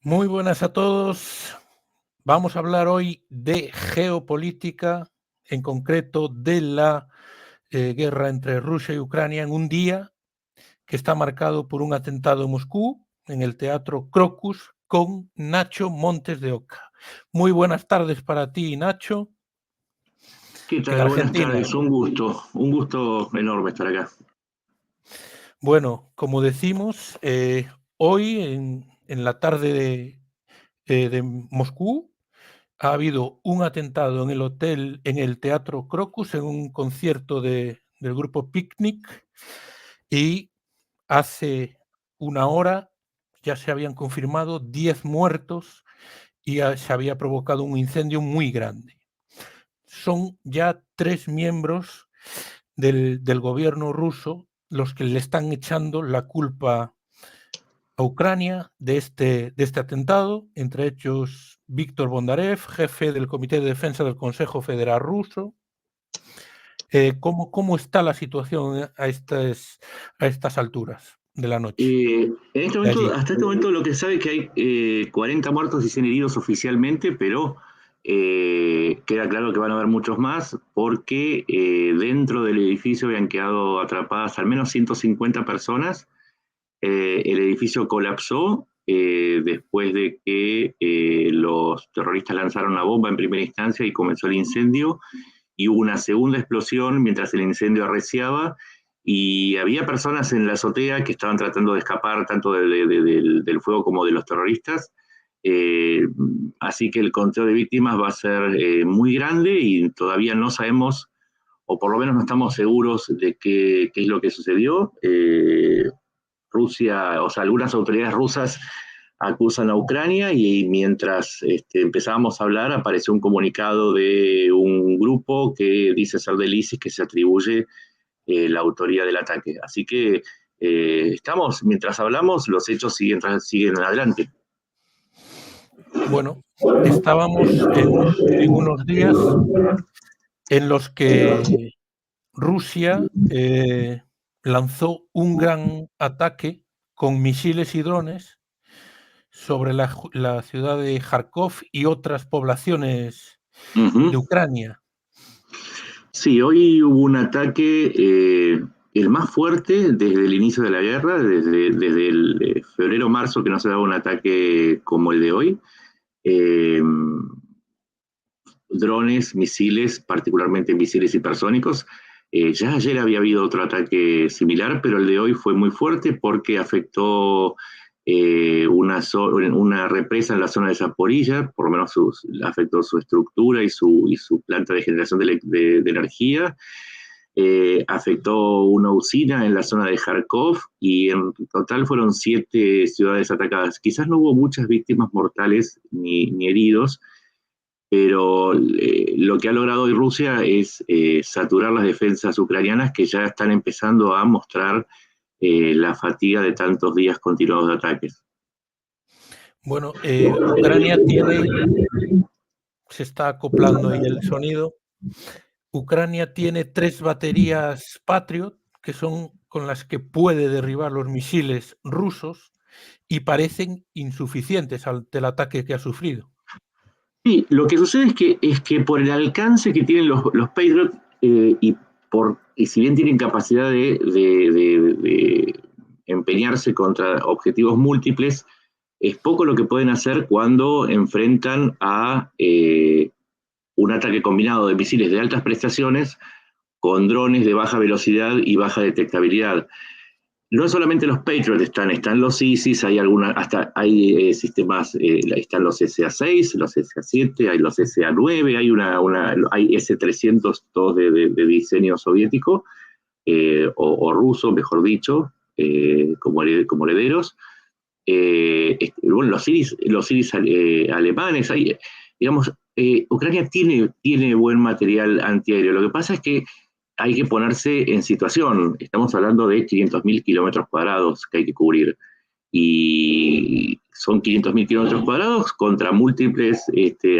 Muy buenas a todos. Vamos a hablar hoy de geopolítica, en concreto de la guerra entre Rusia y Ucrania en un día que está marcado por un atentado en Moscú, en el Teatro Crocus, con Nacho Montes de Oca. Muy buenas tardes para ti, Nacho, ¿Qué en tal? Buenas Argentina. tardes, un gusto enorme estar acá. Bueno, como decimos, hoy en la tarde de Moscú, ha habido un atentado en el Teatro Crocus, en un concierto del grupo Picnic, y hace una hora ya se habían confirmado 10 muertos y se había provocado un incendio muy grande. Son ya 3 miembros del gobierno ruso los que le están echando la culpa a Ucrania de este atentado, entre ellos Víctor Bondarev, jefe del Comité de Defensa del Consejo Federal Ruso. ¿Cómo está la situación a estas alturas de la noche de allí? Hasta este momento lo que se sabe es que hay 40 muertos y 100 heridos oficialmente, pero queda claro que van a haber muchos más porque dentro del edificio habían quedado atrapadas al menos 150 personas. El edificio colapsó después de que los terroristas lanzaron una bomba en primera instancia y comenzó el incendio, y hubo una segunda explosión mientras el incendio arreciaba, y había personas en la azotea que estaban tratando de escapar tanto del fuego como de los terroristas. Eh, Así que el conteo de víctimas va a ser muy grande y todavía no sabemos, o por lo menos no estamos seguros de qué es lo que sucedió. Rusia, o sea, algunas autoridades rusas acusan a Ucrania, y mientras empezábamos a hablar apareció un comunicado de un grupo que dice ser del ISIS, que se atribuye la autoría del ataque. Así que mientras hablamos, los hechos siguen adelante. Bueno, estábamos en unos días en los que Rusia lanzó un gran ataque con misiles y drones sobre la ciudad de Kharkov y otras poblaciones Uh -huh. de Ucrania. Sí, hoy hubo un ataque, el más fuerte desde el inicio de la guerra, desde el febrero-marzo, que no se daba un ataque como el de hoy. Eh, Drones, misiles, particularmente misiles hipersónicos. Ya ayer había habido otro ataque similar, pero el de hoy fue muy fuerte porque afectó una represa en la zona de Zaporilla, por lo menos afectó su estructura y su planta de generación de energía. Afectó una usina en la zona de Kharkov, y en total fueron 7 ciudades atacadas. Quizás no hubo muchas víctimas mortales ni heridos, pero lo que ha logrado hoy Rusia es saturar las defensas ucranianas, que ya están empezando a mostrar la fatiga de tantos días continuados de ataques. Bueno, Ucrania se está acoplando ahí el sonido. Ucrania tiene 3 baterías Patriot, que son con las que puede derribar los misiles rusos, y parecen insuficientes ante el ataque que ha sufrido. Sí, lo que sucede es que por el alcance que tienen los Patriot, y si bien tienen capacidad de empeñarse contra objetivos múltiples, es poco lo que pueden hacer cuando enfrentan a un ataque combinado de misiles de altas prestaciones con drones de baja velocidad y baja detectabilidad. No solamente los Patriot están los ISIS, hasta hay sistemas, están los SA-6, los SA-7, hay los SA-9, hay S-300, todos de diseño soviético, o ruso, mejor dicho, como herederos. Bueno, los IRIS alemanes, digamos, Ucrania tiene buen material antiaéreo. Lo que pasa es que hay que ponerse en situación. Estamos hablando de 500.000 kilómetros cuadrados que hay que cubrir. Y son 500.000 kilómetros cuadrados contra múltiples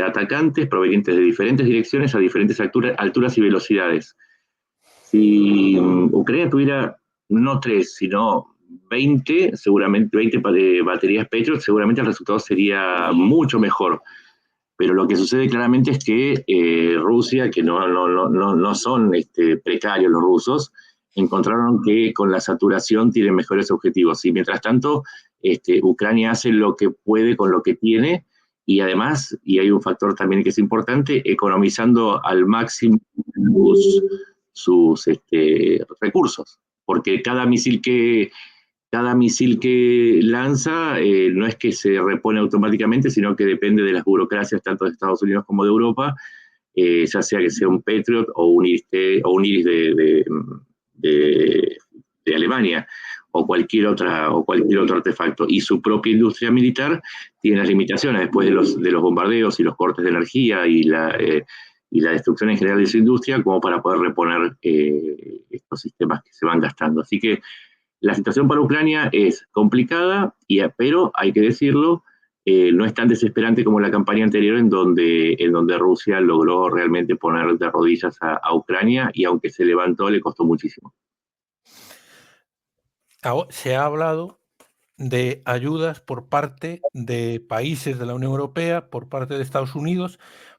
atacantes provenientes de diferentes direcciones a diferentes alturas y velocidades. Si Ucrania tuviera no 3, sino seguramente 20 baterías Patriot, seguramente el resultado sería mucho mejor. Pero lo que sucede claramente es que Rusia, que no son precarios los rusos, encontraron que con la saturación tienen mejores objetivos. Y mientras tanto, Ucrania hace lo que puede con lo que tiene, y además, y hay un factor también que es importante, economizando al máximo sus recursos. Porque cada misil que lanza no es que se repone automáticamente, sino que depende de las burocracias tanto de Estados Unidos como de Europa, ya sea que sea un Patriot o un Iris de Alemania o cualquier otro artefacto. Y su propia industria militar tiene las limitaciones después de los bombardeos y los cortes de energía y la destrucción en general de su industria, como para poder reponer estos sistemas que se van gastando. Así que la situación para Ucrania es complicada, pero hay que decirlo, no es tan desesperante como la campaña anterior en donde Rusia logró realmente poner de rodillas a Ucrania, y aunque se levantó, le costó muchísimo. Se ha hablado de ayudas por parte de países de la Unión Europea, por parte de Estados Unidos.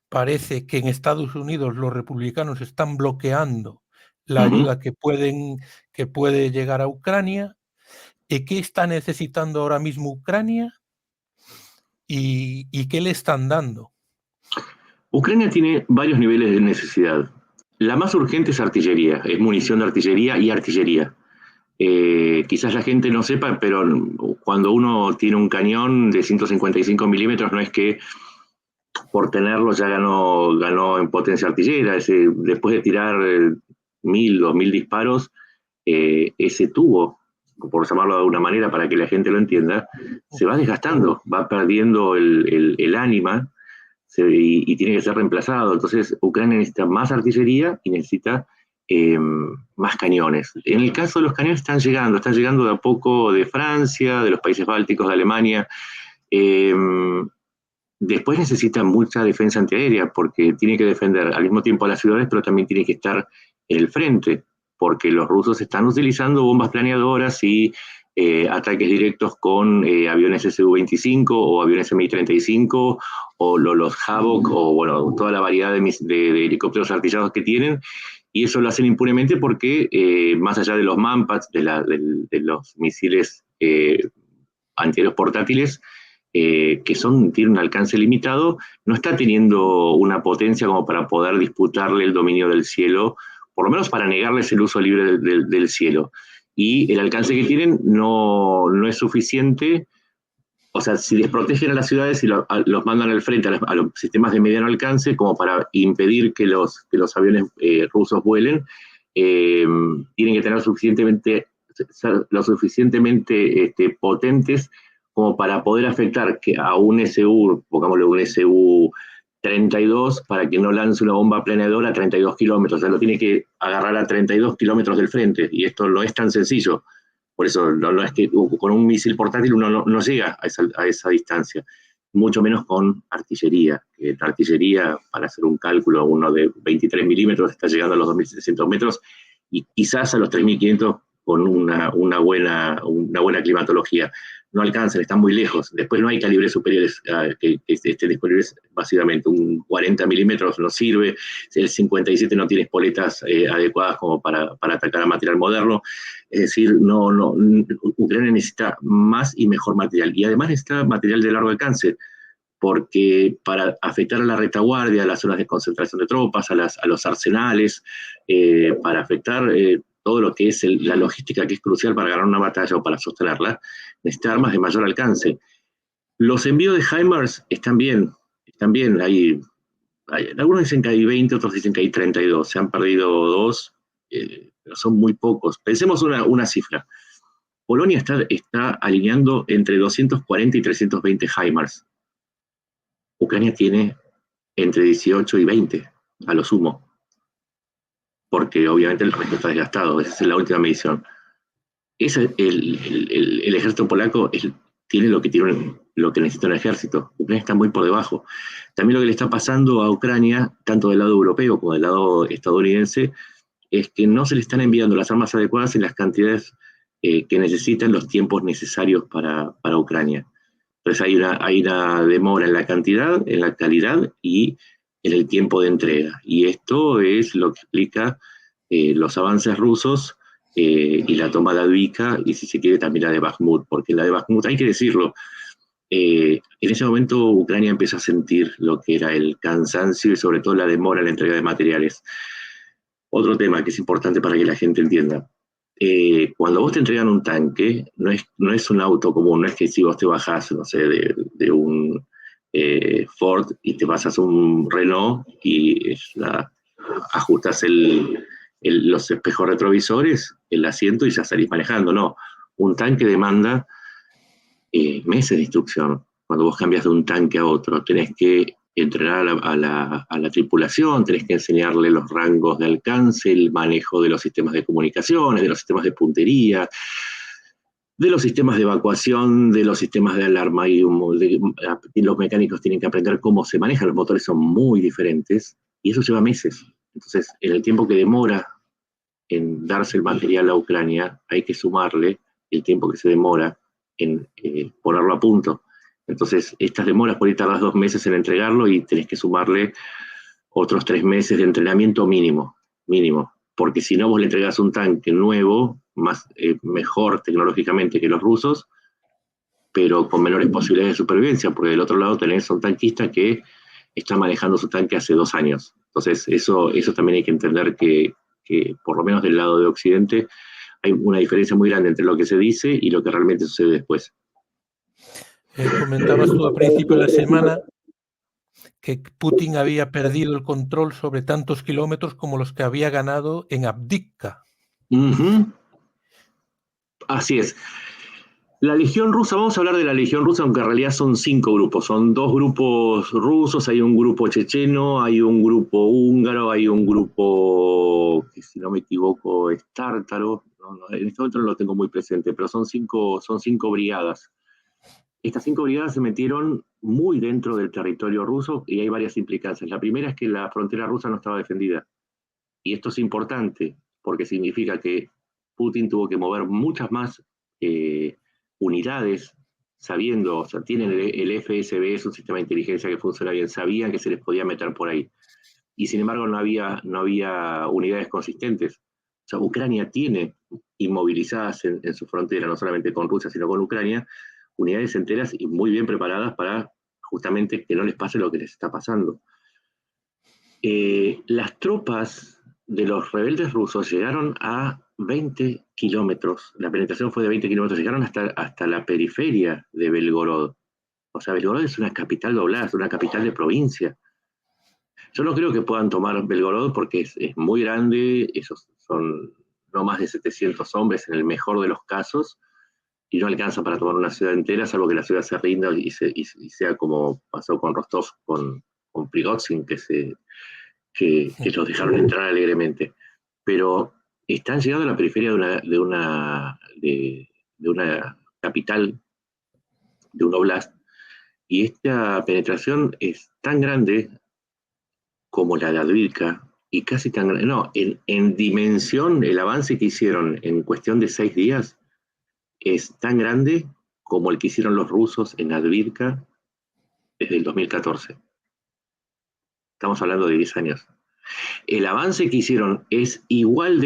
Parece que en Estados Unidos los republicanos están bloqueando la ayuda que puede llegar a Ucrania. ¿Qué está necesitando ahora mismo Ucrania? ¿Y qué le están dando? Ucrania tiene varios niveles de necesidad. La más urgente es artillería, es munición de artillería y artillería. Quizás la gente no sepa, pero cuando uno tiene un cañón de 155 milímetros, no es que por tenerlo ya ganó en potencia artillera. Después de tirar 1000 o 1000 disparos, ese tubo, por llamarlo de alguna manera para que la gente lo entienda, se va desgastando, va perdiendo el ánima, y tiene que ser reemplazado. Entonces Ucrania necesita más artillería y necesita más cañones. En el caso de los cañones están llegando de a poco de Francia, de los países bálticos, de Alemania. Después necesita mucha defensa antiaérea, porque tiene que defender al mismo tiempo a las ciudades, pero también tiene que estar en el frente, porque los rusos están utilizando bombas planeadoras y ataques directos con aviones Su-25 o aviones Mi-35 o los Hawk, o bueno, toda la variedad de helicópteros artillados que tienen, y eso lo hacen impunemente porque más allá de los Manpads, de los misiles antiaéreos portátiles, que tienen un alcance limitado, no está teniendo una potencia como para poder disputarle el dominio del cielo, por lo menos para negarles el uso libre del cielo. Y el alcance que tienen no es suficiente. O sea, si desprotegen a las ciudades y los mandan al frente a los sistemas de mediano alcance, como para impedir que los aviones rusos vuelen, tienen que tener lo suficientemente potentes como para poder afectar a un pongámosle un Su-32, para que no lance una bomba planeadora a 32 kilómetros. O sea, lo tiene que agarrar a 32 kilómetros del frente, y esto no es tan sencillo. Por eso no es que con un misil portátil uno no llega a esa distancia, mucho menos con artillería. La artillería, para hacer un cálculo, uno de 23 milímetros está llegando a los 2.700 metros, y quizás a los 3.500 con una buena climatología. No alcanzan, están muy lejos. Después no hay calibres superiores que estén disponibles básicamente. Un 40 milímetros no sirve, el 57 no tiene espoletas adecuadas como para atacar a material moderno. Es decir, Ucrania necesita más y mejor material, y además necesita material de largo alcance, porque para afectar a la retaguardia, a las zonas de concentración de tropas, a los arsenales, para afectar todo lo que es la logística, que es crucial para ganar una batalla o para sostenerla, necesita armas de mayor alcance. Los envíos de HIMARS están bien. Algunos dicen que hay 20, otros dicen que hay 32. Se han perdido 2, pero son muy pocos. Pensemos una cifra. Polonia está alineando entre 240 y 320 HIMARS. Ucrania tiene entre 18 y 20, a lo sumo, porque obviamente el resto está desgastado. Esa es la última medición. El ejército polaco tiene lo que necesita un ejército. Ucrania está muy por debajo. También lo que le está pasando a Ucrania, tanto del lado europeo como del lado estadounidense, es que no se le están enviando las armas adecuadas en las cantidades que necesitan los tiempos necesarios para Ucrania. Entonces hay una demora en la cantidad, en la calidad y en el tiempo de entrega. Y esto es lo que explica los avances rusos y la toma de Avdiivka y, si se quiere, también la de Bakhmut, porque la de Bakhmut, hay que decirlo, en ese momento Ucrania empezó a sentir lo que era el cansancio y sobre todo la demora en la entrega de materiales. Otro tema que es importante para que la gente entienda. Cuando vos te entregan un tanque, no es un auto común, no es que si vos te bajás, no sé, de un Ford y te pasas un Renault y ajustas los espejos retrovisores, el asiento y ya salís manejando. No, un tanque demanda meses de instrucción. Cuando vos cambias de un tanque a otro, tenés que entrenar a la tripulación, tenés que enseñarle los rangos de alcance, el manejo de los sistemas de comunicaciones, de los sistemas de puntería, de los sistemas de evacuación, de los sistemas de alarma, y los mecánicos tienen que aprender cómo se manejan, los motores son muy diferentes, y eso lleva meses. Entonces, en el tiempo que demora en darse el material a Ucrania, hay que sumarle el tiempo que se demora en ponerlo a punto. Entonces, estas demoras, por ahí tardas 2 meses en entregarlo y tenés que sumarle otros 3 meses de entrenamiento mínimo, porque si no vos le entregás un tanque nuevo, mejor tecnológicamente que los rusos, pero con menores posibilidades de supervivencia, porque del otro lado tenés un tanquista que está manejando su tanque hace 2 años. Entonces, eso también hay que entender que por lo menos del lado de Occidente hay una diferencia muy grande entre lo que se dice y lo que realmente sucede después. Comentabas tú a principio de la semana que Putin había perdido el control sobre tantos kilómetros como los que había ganado en Avdiivka. Así es. La Legión Rusa, vamos a hablar de la Legión Rusa, aunque en realidad son 5 grupos. Son 2 grupos rusos, hay un grupo checheno, hay un grupo húngaro, hay un grupo, que si no me equivoco, es tártaro. En este momento no lo tengo muy presente, pero son 5 brigadas. Estas 5 brigadas se metieron muy dentro del territorio ruso y hay varias implicancias. La primera es que la frontera rusa no estaba defendida. Y esto es importante porque significa que Putin tuvo que mover muchas más unidades, sabiendo, o sea, tienen el FSB, es un sistema de inteligencia que funciona bien, sabían que se les podía meter por ahí. Y sin embargo no había unidades consistentes. O sea, Ucrania tiene inmovilizadas en su frontera, no solamente con Rusia, sino con Ucrania, unidades enteras y muy bien preparadas para justamente que no les pase lo que les está pasando. Las tropas de los rebeldes rusos llegaron a 20 kilómetros, la penetración fue de 20 kilómetros, llegaron hasta la periferia de Belgorod. O sea, Belgorod es una capital doblada, es una capital de provincia. Yo no creo que puedan tomar Belgorod porque es muy grande, esos son no más de 700 hombres en el mejor de los casos, y no alcanza para tomar una ciudad entera, salvo que la ciudad se rinda y sea como pasó con Rostov, con Prigozhin, que los dejaron entrar alegremente. Pero están llegando a la periferia de una capital, de un oblast, y esta penetración es tan grande como la de Avdiivka, y casi tan grande, no, en dimensión, el avance que hicieron en cuestión de 6 días es tan grande como el que hicieron los rusos en Avdiivka desde el 2014. Estamos hablando de 10 años. El avance que hicieron es igual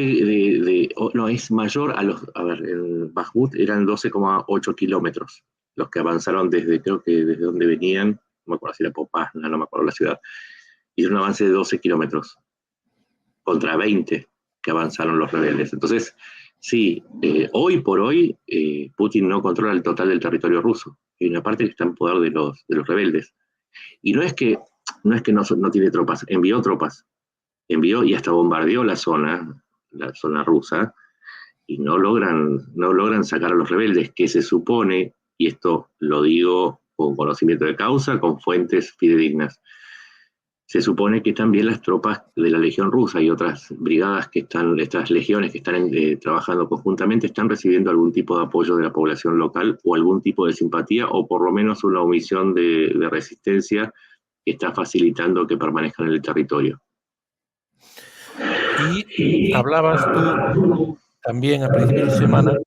no, es mayor a ver, en Bakhmut eran 12,8 kilómetros los que avanzaron creo que desde donde venían, no me acuerdo si era Popasna, no me acuerdo la ciudad, hicieron un avance de 12 kilómetros contra 20 que avanzaron los rebeldes. Entonces, sí, hoy por hoy Putin no controla el total del territorio ruso. Hay una parte que está en poder de los rebeldes. Y no es que no tiene tropas, envió y hasta bombardeó la zona rusa, y no logran sacar a los rebeldes, que se supone, y esto lo digo con conocimiento de causa, con fuentes fidedignas, se supone que también las tropas de la Legión Rusa y otras brigadas estas legiones que están trabajando conjuntamente, están recibiendo algún tipo de apoyo de la población local o algún tipo de simpatía o por lo menos una omisión de resistencia que está facilitando que permanezcan en el territorio. Y hablabas tú también a principios de semana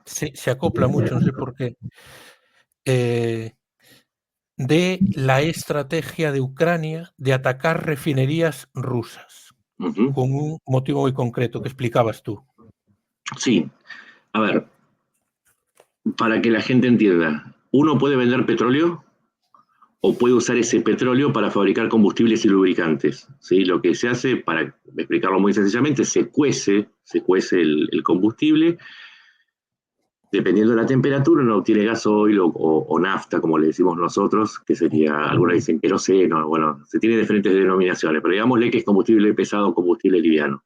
se acopla mucho, no sé por qué, de la estrategia de Ucrania de atacar refinerías rusas, con un motivo muy concreto que explicabas tú. Sí, a ver, para que la gente entienda, uno puede vender petróleo o puede usar ese petróleo para fabricar combustibles y lubricantes. ¿Sí? Lo que se hace, para explicarlo muy sencillamente, se cuece el combustible. Dependiendo de la temperatura, uno obtiene gasoil o nafta, como le decimos nosotros, que sería, algunos dicen queroseno, bueno, se tiene diferentes denominaciones, pero digámosle que es combustible pesado o combustible liviano.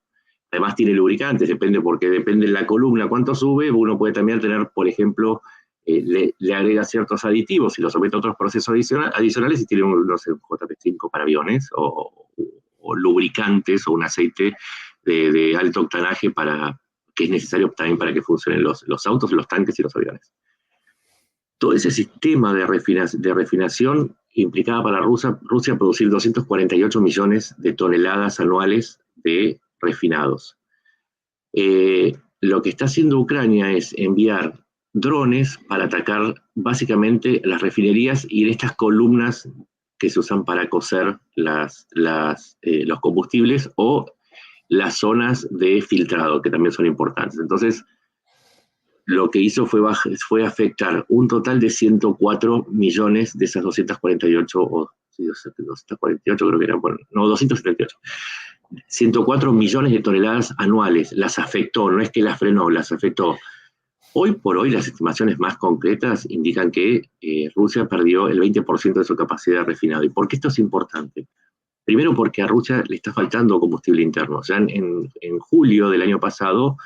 Además tiene lubricantes, porque depende de la columna cuánto sube, uno puede también tener, por ejemplo, le agrega ciertos aditivos y los somete a otros procesos adicionales y tiene no sé, un JP5 para aviones o lubricantes o un aceite de alto octanaje que es necesario también para que funcionen los autos, los tanques y los aviones. Todo ese sistema de refinación implicaba para Rusia producir 248 millones de toneladas anuales de refinados. Lo que está haciendo Ucrania es enviar drones para atacar básicamente las refinerías y en estas columnas que se usan para cocer los combustibles o las zonas de filtrado, que también son importantes. Entonces, lo que hizo fue afectar un total de 104 millones de esas 248, o sí, 248 creo que eran, bueno, no, 278. 104 millones de toneladas anuales, las afectó, no es que las frenó, las afectó. Hoy por hoy las estimaciones más concretas indican que Rusia perdió el 20% de su capacidad de refinado. ¿Y por qué esto es importante? Primero porque a Rusia le está faltando combustible interno. Ya en julio del año pasado,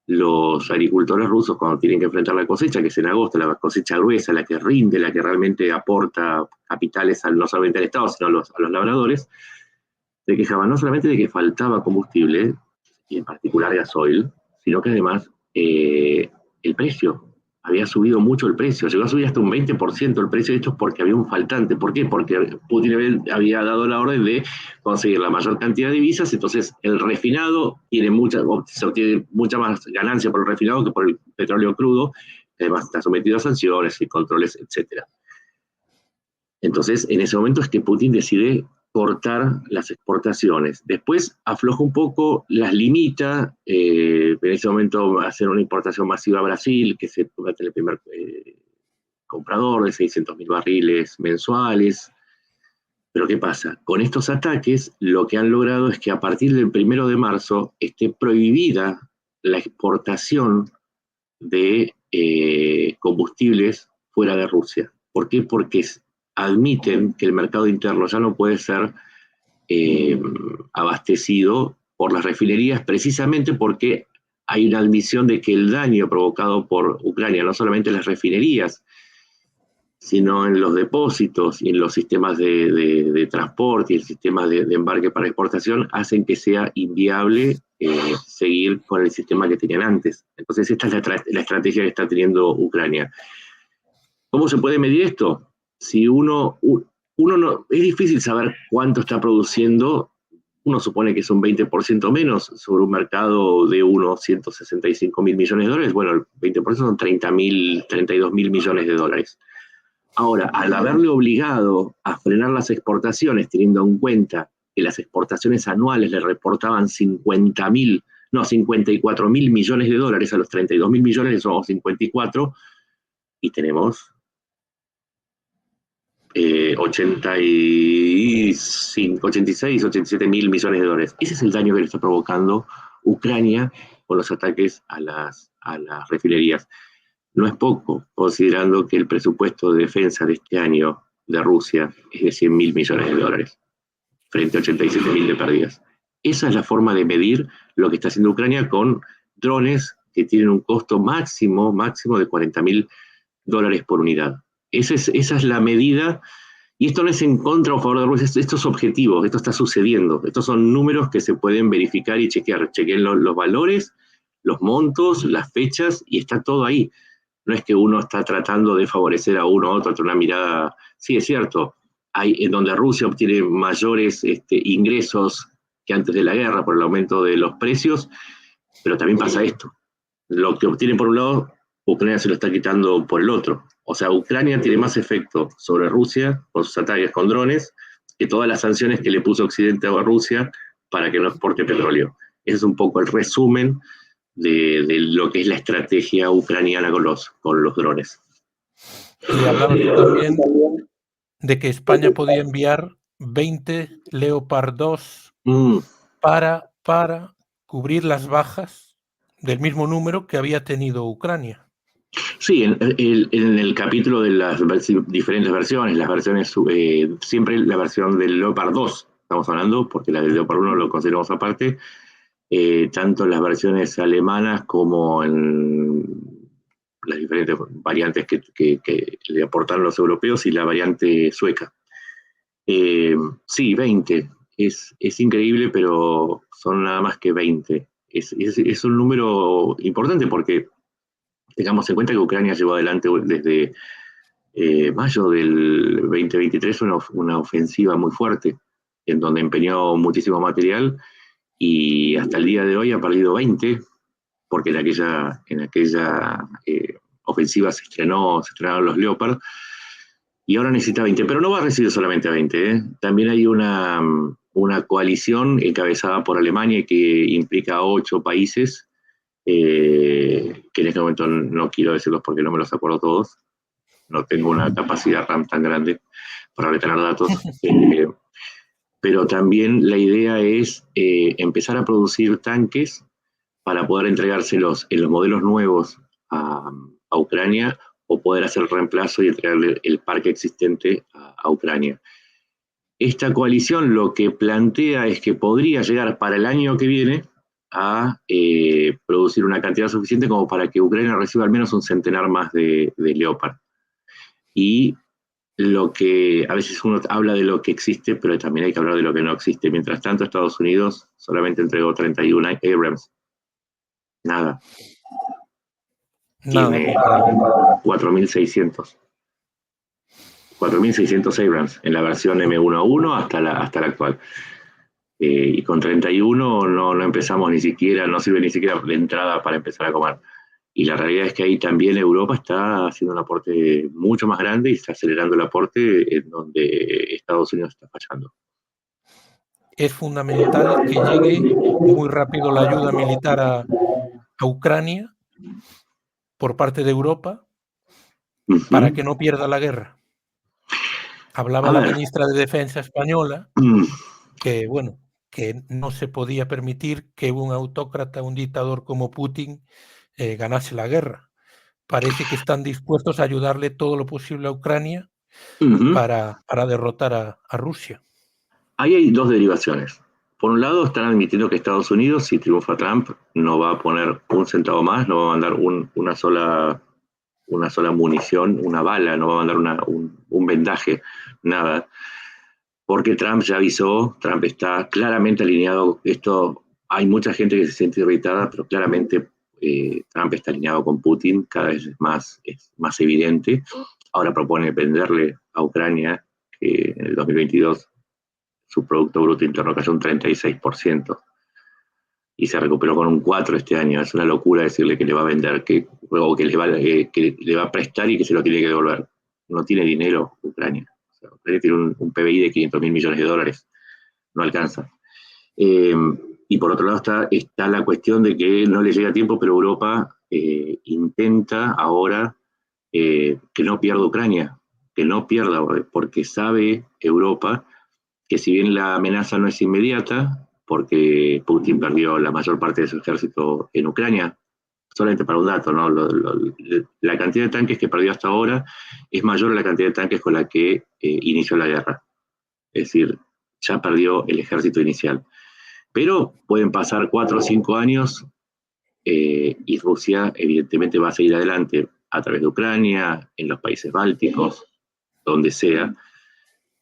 los agricultores rusos, cuando tienen que enfrentar la cosecha, que es en agosto, la cosecha gruesa, la que rinde, la que realmente aporta capitales no solamente al Estado, sino a los labradores, se quejaban no solamente de que faltaba combustible, y en particular gasoil, sino que además el precio. Había subido mucho el precio, llegó a subir hasta un 20% el precio de estos porque había un faltante. ¿Por qué? Porque Putin había dado la orden de conseguir la mayor cantidad de divisas, entonces el refinado se obtiene mucha más ganancia por el refinado que por el petróleo crudo, que además está sometido a sanciones y controles, etc. Entonces, en ese momento es que Putin decide cortar las exportaciones. Después afloja un poco, las limita, en ese momento hacer una importación masiva a Brasil, que se va a tener el primer comprador de 600.000 barriles mensuales. Pero ¿qué pasa? Con estos ataques, lo que han logrado es que a partir del 1 de marzo esté prohibida la exportación de combustibles fuera de Rusia. ¿Por qué? Porque admiten que el mercado interno ya no puede ser abastecido por las refinerías, precisamente porque hay una admisión de que el daño provocado por Ucrania, no solamente en las refinerías, sino en los depósitos y en los sistemas de transporte y el sistema de embarque para exportación, hacen que sea inviable seguir con el sistema que tenían antes. Entonces esta es la estrategia que está teniendo Ucrania. ¿Cómo se puede medir esto? Si uno no, es difícil saber cuánto está produciendo, uno supone que es un 20% menos sobre un mercado de unos 165.000 millones de dólares, bueno, el 20% son 32.000 millones de dólares. Ahora, al haberle obligado a frenar las exportaciones, teniendo en cuenta que las exportaciones anuales le reportaban 54.000 millones de dólares a los 32.000 millones, somos 54, y tenemos 86, 87 mil millones de dólares. Ese es el daño que le está provocando Ucrania con los ataques a las refinerías. No es poco, considerando que el presupuesto de defensa de este año de Rusia es de 100.000 millones de dólares, frente a 87.000 de pérdidas. Esa es la forma de medir lo que está haciendo Ucrania con drones que tienen un costo máximo de 40.000 dólares por unidad. Esa es la medida, y esto no es en contra o a favor de Rusia, esto es objetivo, esto está sucediendo, estos son números que se pueden verificar y chequear, chequen los valores, los montos, las fechas, y está todo ahí. No es que uno está tratando de favorecer a uno o a otro, una mirada, sí es cierto, hay en donde Rusia obtiene mayores ingresos que antes de la guerra por el aumento de los precios, pero también pasa esto. Lo que obtienen por un lado Ucrania se lo está quitando por el otro. O sea, Ucrania tiene más efecto sobre Rusia con sus ataques con drones que todas las sanciones que le puso Occidente a Rusia para que no exporte petróleo. Ese es un poco el resumen de lo que es la estrategia ucraniana con los drones. Y hablabas tú también de que España podía enviar 20 Leopard 2 para cubrir las bajas del mismo número que había tenido Ucrania. Sí, en el capítulo de las diferentes versiones, las versiones, siempre la versión del Leopard 2, estamos hablando, porque la del Leopard 1 lo consideramos aparte, tanto en las versiones alemanas como en las diferentes variantes que le aportaron los europeos y la variante sueca. Sí, 20. Es increíble, pero son nada más que 20. Es un número importante porque tengamos en cuenta que Ucrania llevó adelante desde mayo del 2023 una ofensiva muy fuerte, en donde empeñó muchísimo material y hasta el día de hoy ha perdido 20, porque en aquella ofensiva se estrenaron los Leopard, y ahora necesita 20, pero no va a recibir solamente 20. También hay una coalición encabezada por Alemania que implica a 8 países, que en este momento no quiero decirlos porque no me los acuerdo todos, no tengo una capacidad RAM tan grande para retener datos, pero también la idea es empezar a producir tanques para poder entregárselos en los modelos nuevos a Ucrania o poder hacer el reemplazo y entregarle el parque existente a Ucrania. Esta coalición lo que plantea es que podría llegar para el año que viene a producir una cantidad suficiente como para que Ucrania reciba al menos un centenar más de Leopard. Y lo que a veces uno habla de lo que existe, pero también hay que hablar de lo que no existe. Mientras tanto, Estados Unidos solamente entregó 31 Abrams. Nada. Nada Tiene comparado. 4.600. 4.600 Abrams en la versión M1A1 hasta la actual. Y con 31 no empezamos ni siquiera, no sirve ni siquiera de entrada para empezar a comer. Y la realidad es que ahí también Europa está haciendo un aporte mucho más grande y está acelerando el aporte en donde Estados Unidos está fallando. Es fundamental que llegue muy rápido la ayuda militar a Ucrania por parte de Europa para que no pierda la guerra. A Hablaba la ver, ministra de Defensa española que, bueno, que no se podía permitir que un autócrata, un dictador como Putin, ganase la guerra. Parece que están dispuestos a ayudarle todo lo posible a Ucrania para derrotar a Rusia. ahí hay dos derivaciones. Por un lado, están admitiendo que Estados Unidos, si triunfa Trump, no va a poner un centavo más, no va a mandar una sola munición, una bala, no va a mandar un vendaje, nada. Porque Trump ya avisó, Trump está claramente alineado. Esto, hay mucha gente que se siente irritada, pero claramente Trump está alineado con Putin, cada vez es más evidente. Ahora propone venderle a Ucrania, que en el 2022 su Producto Bruto Interno cayó un 36% y se recuperó con un 4% este año. Es una locura decirle que le va a vender, o que le va a prestar y que se lo tiene que devolver. No tiene dinero Ucrania. O sea, Ucrania tiene un PBI de 500.000 millones de dólares. No alcanza. Y por otro lado está la cuestión de que no le llega tiempo, pero Europa intenta ahora que no pierda Ucrania, que no pierda, porque sabe Europa que si bien la amenaza no es inmediata, porque Putin perdió la mayor parte de su ejército en Ucrania, solamente para un dato, ¿no? La cantidad de tanques que perdió hasta ahora es mayor a la cantidad de tanques con la que inició la guerra. Es decir, ya perdió el ejército inicial. Pero pueden pasar 4 o 5 años y Rusia evidentemente va a seguir adelante a través de Ucrania, en los países bálticos, donde sea.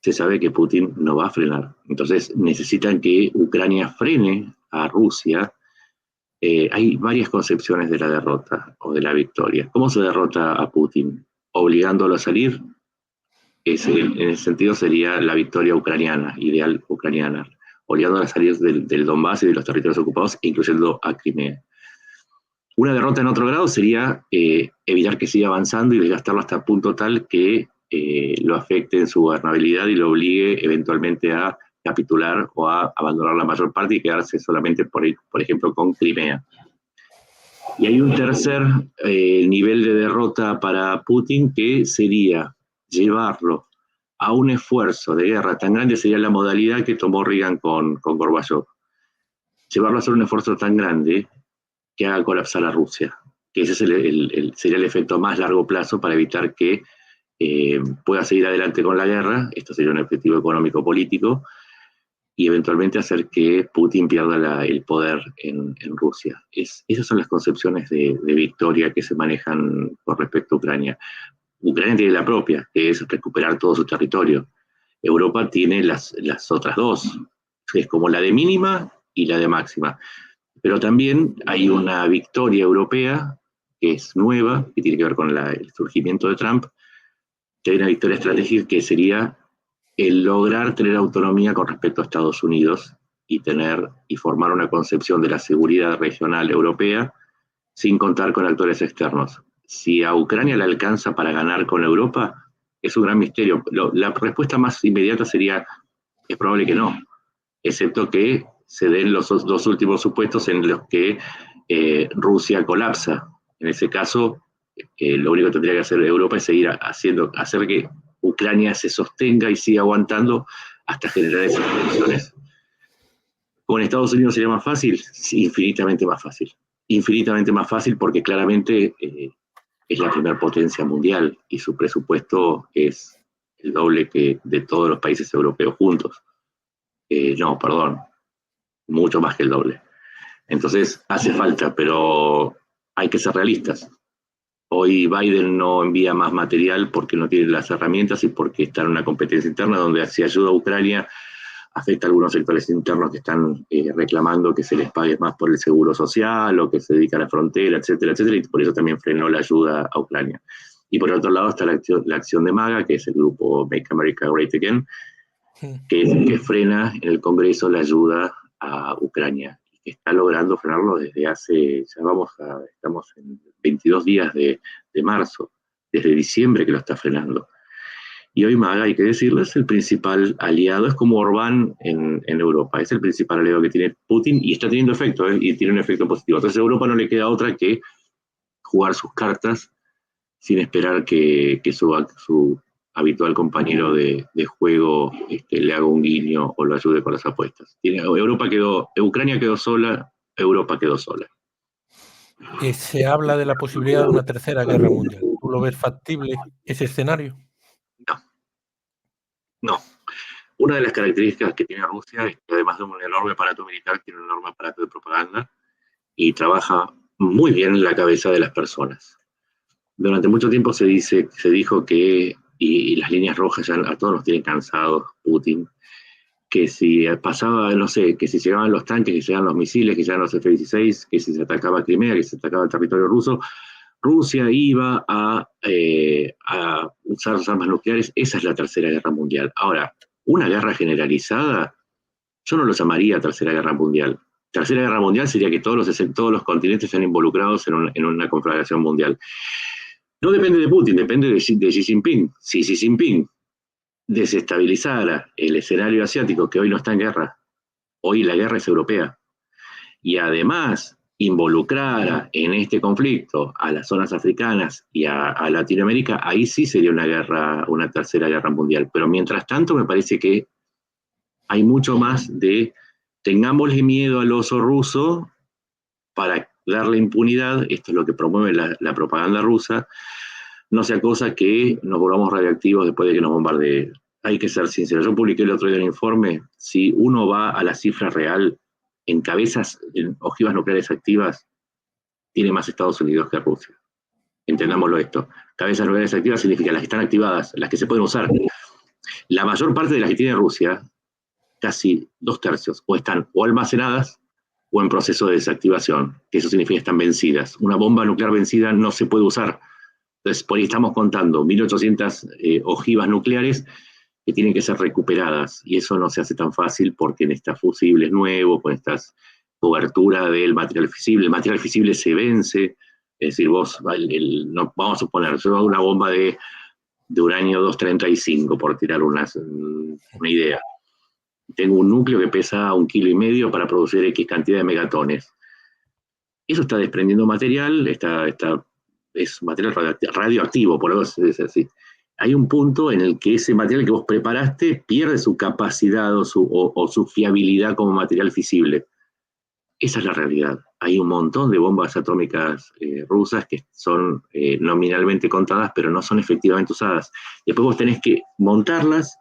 Se sabe que Putin no va a frenar. Entonces necesitan que Ucrania frene a Rusia. Hay varias concepciones de la derrota o de la victoria. ¿Cómo se derrota a Putin? Obligándolo a salir. En ese sentido sería la victoria ucraniana, ideal ucraniana, obligándolo a salir del Donbass y de los territorios ocupados, incluyendo a Crimea. Una derrota en otro grado sería evitar que siga avanzando y desgastarlo hasta el punto tal que lo afecte en su gobernabilidad y lo obligue eventualmente a capitular o a abandonar la mayor parte y quedarse solamente, por ejemplo, con Crimea. Y hay un tercer nivel de derrota para Putin, que sería llevarlo a un esfuerzo de guerra tan grande, sería la modalidad que tomó Reagan con Gorbachev. Llevarlo a hacer un esfuerzo tan grande que haga colapsar a Rusia, que ese sería el efecto a más largo plazo para evitar que pueda seguir adelante con la guerra. Esto sería un objetivo económico-político, y eventualmente hacer que Putin pierda el poder en Rusia. Esas son las concepciones de victoria que se manejan con respecto a Ucrania. Ucrania tiene la propia, que es recuperar todo su territorio. Europa tiene las otras dos, que es como la de mínima y la de máxima. Pero también hay una victoria europea que es nueva, que tiene que ver con el surgimiento de Trump, que hay una victoria estratégica que sería el lograr tener autonomía con respecto a Estados Unidos y formar una concepción de la seguridad regional europea sin contar con actores externos. Si a Ucrania le alcanza para ganar con Europa, es un gran misterio. La respuesta más inmediata sería, es probable que no, excepto que se den los dos últimos supuestos en los que Rusia colapsa. En ese caso, lo único que tendría que hacer Europa es seguir hacer que Ucrania se sostenga y siga aguantando hasta generar esas condiciones. ¿Con Estados Unidos sería más fácil? Sí, infinitamente más fácil. Infinitamente más fácil porque claramente es la primera potencia mundial y su presupuesto es el doble que de todos los países europeos juntos. No, perdón, mucho más que el doble. Entonces hace falta, pero hay que ser realistas. Hoy Biden no envía más material porque no tiene las herramientas y porque está en una competencia interna donde si ayuda a Ucrania afecta a algunos sectores internos que están reclamando que se les pague más por el seguro social o que se dedica a la frontera, etcétera, etcétera, y por eso también frenó la ayuda a Ucrania. Y por otro lado está la acción de MAGA, que es el grupo Make America Great Again, que frena en el Congreso la ayuda a Ucrania, y que está logrando frenarlo desde hace, estamos en 22 días de marzo, desde diciembre que lo está frenando. Y hoy MAGA, hay que decirlo, es el principal aliado, es como Orbán en Europa, es el principal aliado que tiene Putin y está teniendo efecto, y tiene un efecto positivo. Entonces a Europa no le queda otra que jugar sus cartas sin esperar que su habitual compañero de juego le haga un guiño o lo ayude con las apuestas. Ucrania quedó sola, Europa quedó sola. Se habla de la posibilidad de una tercera guerra mundial. ¿Tú lo ves factible ese escenario? No. Una de las características que tiene Rusia es que además de un enorme aparato militar, tiene un enorme aparato de propaganda y trabaja muy bien en la cabeza de las personas. Durante mucho tiempo se dijo que, y las líneas rojas ya a todos nos tienen cansados, Putin, que si pasaba, no sé, que si llegaban los tanques, que llegaban los misiles, que llegaban los F-16, que si se atacaba Crimea, que se atacaba el territorio ruso, Rusia iba a usar sus armas nucleares. Esa es la tercera guerra mundial. Ahora, una guerra generalizada, yo no lo llamaría tercera guerra mundial. Tercera guerra mundial sería que todos los continentes estén involucrados en una conflagración mundial. No depende de Putin, depende de Xi Jinping. Si Xi Jinping desestabilizara el escenario asiático, que hoy no está en guerra, hoy la guerra es europea, y además involucrara en este conflicto a las zonas africanas y a Latinoamérica, ahí sí sería una tercera guerra mundial. Pero mientras tanto me parece que hay mucho más de tengámosle miedo al oso ruso para darle impunidad. Esto es lo que promueve la propaganda rusa. No sea cosa que nos volvamos radioactivos después de que nos bombardee. Hay que ser sincero. Yo publiqué el otro día un informe. Si uno va a la cifra real, en ojivas nucleares activas, tiene más Estados Unidos que Rusia. Entendámoslo esto. Cabezas nucleares activas significa las que están activadas, las que se pueden usar. La mayor parte de las que tiene Rusia, casi 2/3, o están o almacenadas o en proceso de desactivación, que eso significa que están vencidas. Una bomba nuclear vencida no se puede usar. Entonces, por ahí estamos contando 1.800 ojivas nucleares que tienen que ser recuperadas, y eso no se hace tan fácil porque necesitas fusibles nuevos, con estas cobertura del material fisible. El material fisible se vence, es decir, no, vamos a suponer, yo hago una bomba de uranio 235, por tirar una idea. Tengo un núcleo que pesa 1,5 kilos para producir X cantidad de megatones. Eso está desprendiendo material, es material radioactivo, por algo es así. Hay un punto en el que ese material que vos preparaste pierde su capacidad o su fiabilidad como material fisible. Esa es la realidad. Hay un montón de bombas atómicas rusas que son nominalmente contadas, pero no son efectivamente usadas. Después vos tenés que montarlas,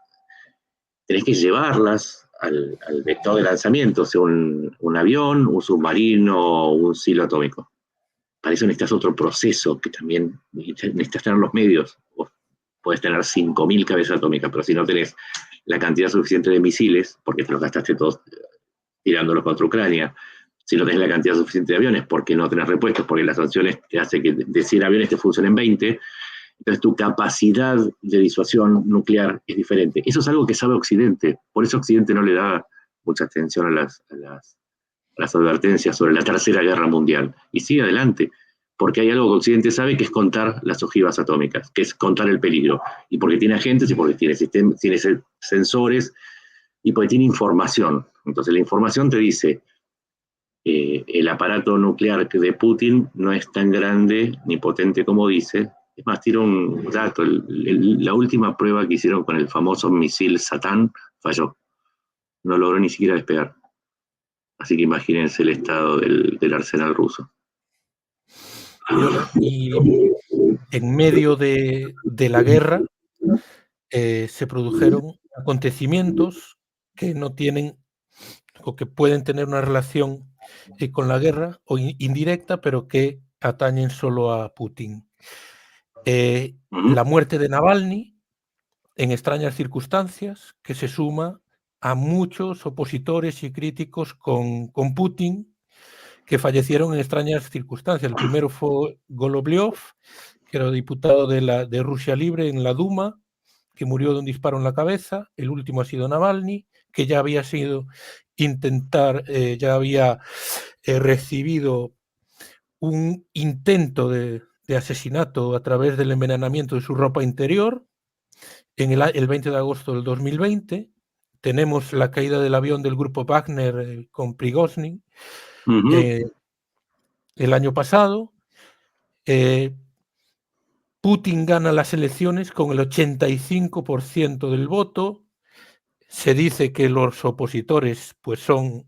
tenés que llevarlas al vector de lanzamiento, sea un avión, un submarino, un silo atómico. Para eso necesitas otro proceso que también necesitas tener los medios. Vos podés tener 5.000 cabezas atómicas, pero si no tenés la cantidad suficiente de misiles, porque te los gastaste todos tirándolos contra Ucrania, si no tenés la cantidad suficiente de aviones, porque no tenés repuestos, porque las sanciones te hacen que de 100 aviones te funcionen 20, entonces tu capacidad de disuasión nuclear es diferente. Eso es algo que sabe Occidente, por eso Occidente no le da mucha atención a las advertencias sobre la Tercera Guerra Mundial, y sigue adelante, porque hay algo que Occidente sabe, que es contar las ojivas atómicas, que es contar el peligro, y porque tiene agentes, y porque tiene sensores, y porque tiene información. Entonces la información te dice, el aparato nuclear de Putin no es tan grande ni potente como dice. Es más, tiro un dato, la última prueba que hicieron con el famoso misil Satán falló, no logró ni siquiera despegar. Así que imagínense el estado del arsenal ruso. Y en medio de la guerra se produjeron acontecimientos que no tienen o que pueden tener una relación con la guerra o indirecta, pero que atañen solo a Putin. La muerte de Navalny, en extrañas circunstancias, que se suma a muchos opositores y críticos con Putin, que fallecieron en extrañas circunstancias. El primero fue Golobliov, que era diputado de Rusia Libre en la Duma, que murió de un disparo en la cabeza. El último ha sido Navalny, que ya había recibido un intento de asesinato a través del envenenamiento de su ropa interior en el 20 de agosto del 2020. Tenemos la caída del avión del grupo Wagner con Prigozhin el año pasado. Putin gana las elecciones con el 85% del voto. Se dice que los opositores pues son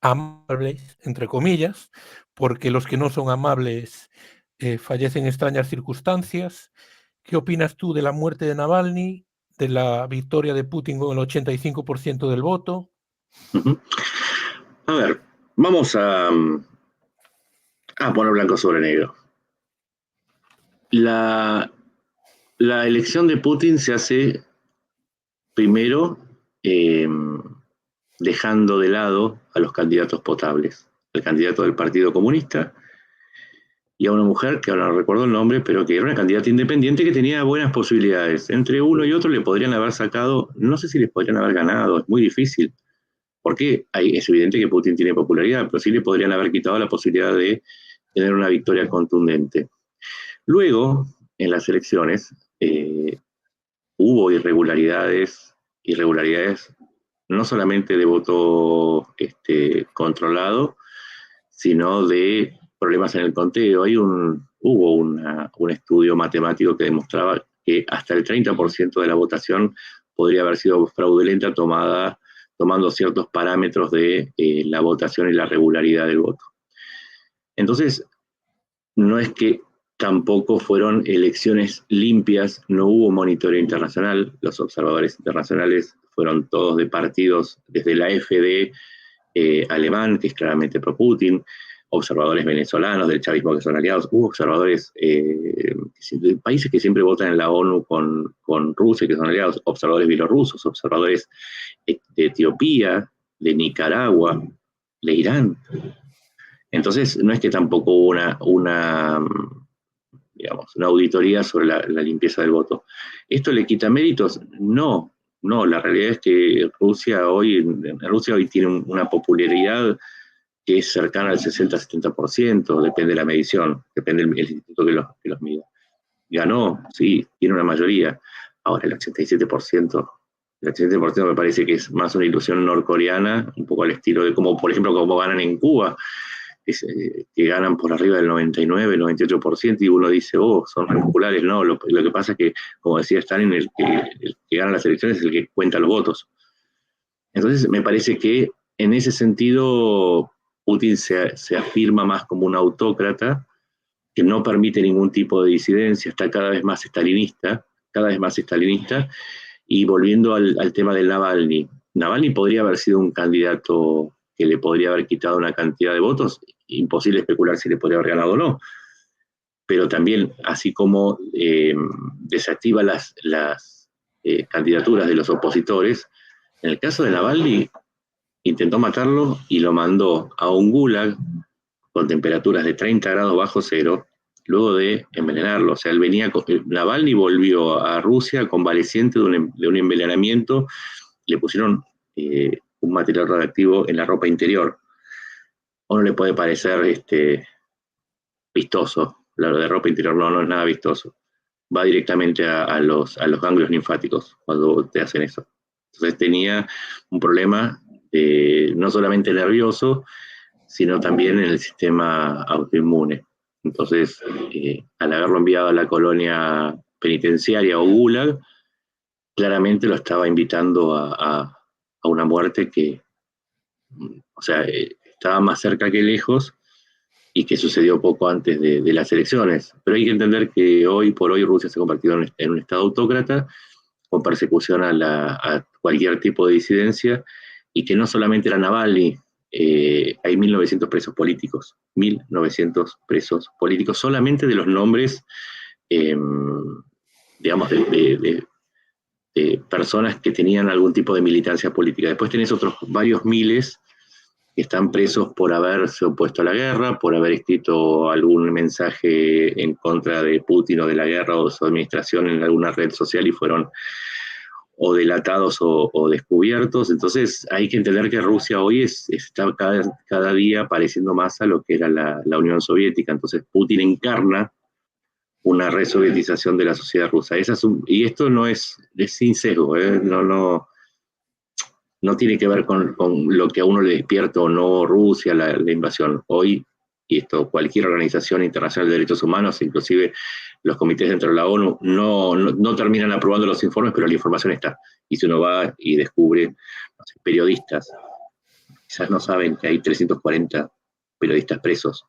amables, entre comillas, porque los que no son amables fallecen en extrañas circunstancias. ¿Qué opinas tú de la muerte de Navalny, de la victoria de Putin con el 85% del voto? A ver, vamos a poner blanco sobre negro. La elección de Putin se hace primero dejando de lado a los candidatos potables, el candidato del Partido Comunista y a una mujer que ahora no recuerdo el nombre, pero que era una candidata independiente que tenía buenas posibilidades. Entre uno y otro le podrían haber sacado, no sé si les podrían haber ganado, es muy difícil, porque es evidente que Putin tiene popularidad, pero sí le podrían haber quitado la posibilidad de tener una victoria contundente. Luego, en las elecciones, hubo irregularidades no solamente de voto controlado, sino de problemas en el conteo. Hubo un estudio matemático que demostraba que hasta el 30% de la votación podría haber sido fraudulenta tomando ciertos parámetros de la votación y la regularidad del voto. Entonces, no es que tampoco fueron elecciones limpias, no hubo monitoreo internacional, los observadores internacionales fueron todos de partidos, desde la AfD alemán, que es claramente pro-Putin, observadores venezolanos del chavismo que son aliados, hubo observadores de países que siempre votan en la ONU con Rusia que son aliados, observadores bielorrusos, observadores de Etiopía, de Nicaragua, de Irán. Entonces, no es que tampoco hubo una auditoría sobre la limpieza del voto. ¿Esto le quita méritos? No, la realidad es que Rusia hoy tiene una popularidad que es cercana al 60-70%, depende de la medición, depende del instituto que los mida. Ganó, sí, tiene una mayoría. Ahora el 87%, el 87% me parece que es más una ilusión norcoreana, un poco al estilo de como, por ejemplo, como ganan en Cuba, que ganan por arriba del 99, el 98%, y uno dice, oh, son re populares. No, lo que pasa es que, como decía Stalin, el que gana las elecciones es el que cuenta los votos. Entonces, me parece que en ese sentido, Putin se afirma más como un autócrata que no permite ningún tipo de disidencia, está cada vez más stalinista, y volviendo al tema del Navalny. Navalny podría haber sido un candidato que le podría haber quitado una cantidad de votos, imposible especular si le podría haber ganado o no, pero también, así como desactiva las candidaturas de los opositores, en el caso de Navalny, intentó matarlo y lo mandó a un gulag con temperaturas de 30 grados bajo cero, luego de envenenarlo. O sea, Navalny volvió a Rusia convaleciente de un envenenamiento, le pusieron un material radioactivo en la ropa interior. O no le puede parecer vistoso, lo de ropa interior no es nada vistoso. Va directamente a los ganglios linfáticos cuando te hacen eso. Entonces tenía un problema no solamente nervioso, sino también en el sistema autoinmune. Entonces, al haberlo enviado a la colonia penitenciaria o gulag, claramente lo estaba invitando a una muerte que, o sea, estaba más cerca que lejos y que sucedió poco antes de las elecciones. Pero hay que entender que hoy por hoy Rusia se ha convertido en un estado autócrata con persecución a cualquier tipo de disidencia, y que no solamente era Navalny, hay 1.900 presos políticos, 1.900 presos políticos, solamente de los nombres, digamos, de personas que tenían algún tipo de militancia política. Después tenés otros varios miles que están presos por haberse opuesto a la guerra, por haber escrito algún mensaje en contra de Putin o de la guerra o de su administración en alguna red social y fueron o delatados o descubiertos. Entonces hay que entender que Rusia hoy está cada día pareciendo más a lo que era la Unión Soviética. Entonces Putin encarna una resovietización de la sociedad rusa. Y esto no es sin sesgo, no tiene que ver con lo que a uno le despierta o no Rusia, la invasión. Hoy, y esto cualquier organización internacional de derechos humanos, inclusive los comités dentro de la ONU, no terminan aprobando los informes, pero la información está. Y si uno va y descubre, no sé, periodistas, quizás no saben que hay 340 periodistas presos